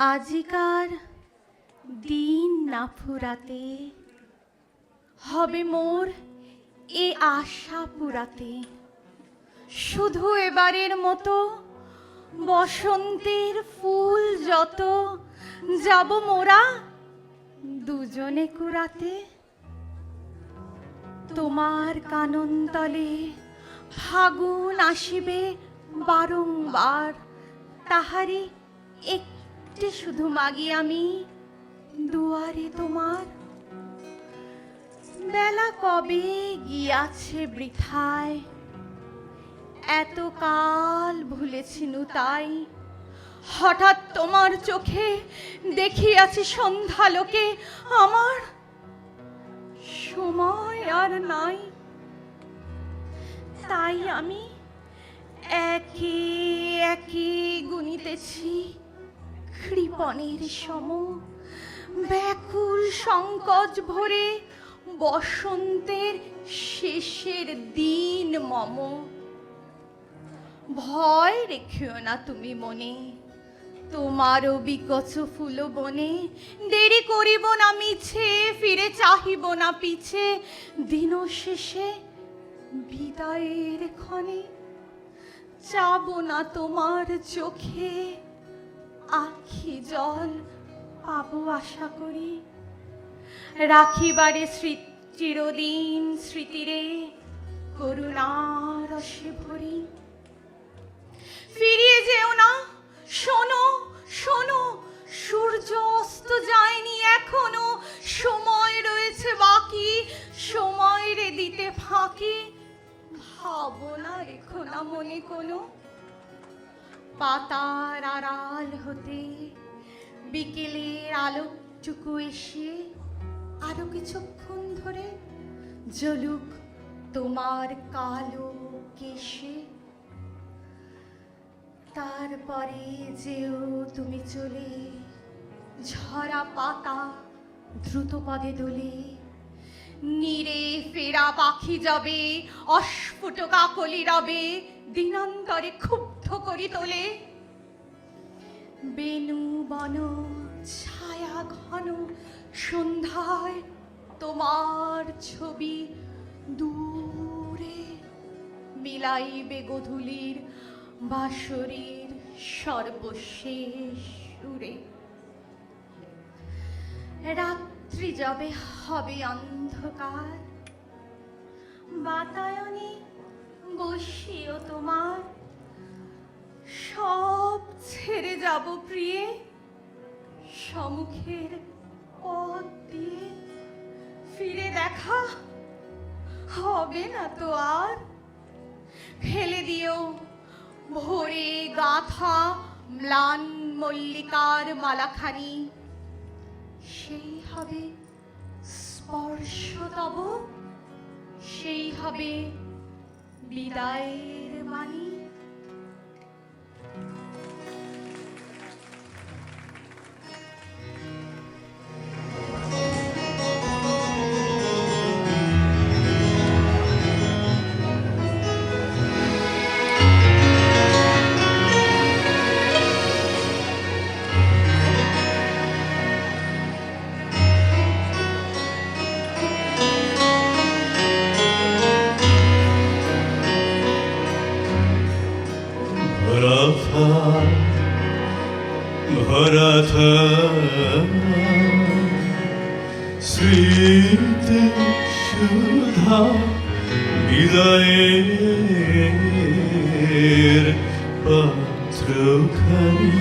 আজিকার দিন না ফুরাতে হবে মোর এ আশা পুরাতে। শুধু এবারের মতো বসন্তের ফুল যত যাব মোরা দুজনে কুড়াতে। তোমার কাননতলে ফাগুন আসিবে বারংবার, তাহারে একটি শুধু মাগি আমি দুয়ারে তোমার। বেলা কবে গিয়াছে বৃথায়, এত কাল ভুলেছিনু তাই। হঠাৎ তোমার চোখে দেখিয়াছি সন্ধ্যালোকে, আমার সময় আর নাই। তাই আমি একে একে গুনিতেছি কৃপণের সম, ব্যাকুল সংকোচ ভরে বসন্তের শেষের দিন মম। ভয় রেখিও না তুমি মনে, তোমারও বিকচ ফুল বনে। দেরি করিব না মিছে, ফিরে চাহিব না পিছে। দিন শেষে বিদায়ের ক্ষণে যাব না তোমার চোখে আখি জল পাবো আশা করি। রাখিবারে চিরদিন স্মৃতিরে করুণার রসে ভরি। ফিরিয়ে যেও না, শোনো শোনো, সূর্য অস্ত যায়নি এখনো। সময় রয়েছে বাকি, সময় রে দিতে ফাঁকি। ভাবনা রেখো না মনে কোনো, পাতার আড়াল হতে বিকেলের আলোকটুকু এসে আরো কিছুক্ষণ ধরে জ্বলুক তোমার কালো কেশে। তারপরে যেও তুমি চলে, ঝরা পাতা দ্রুত পদে দোলে। নীরে ফেরা পাখি যাবে, অস্ফুট কাকলি রবে, দিনান্তরে ক্ষুব্ধ করি তোলে। বেনু বন ছায়া ঘন, সন্ধ্যায় তোমার ছবি দূরে মিলাইবে গোধূলির বাঁশরীর সর্বশেষ সুরে। রাত্রি যাবে হবে অন্ধকার, বাতায়নে বসিও তোমার। সব ছেড়ে যাব প্রিয়ে, সম্মুখের পথ দিয়ে। ফিরে দেখা হবে না তো আর। ফেলে দিও ভোরে গাথা ম্লান মল্লিকার মালাখানি, সেই হবে স্পর্শ তব, সেই হবে বিদায়ের বাণী। ভরা স্মৃতি সুধা বিদায়ের পাত্রখানি।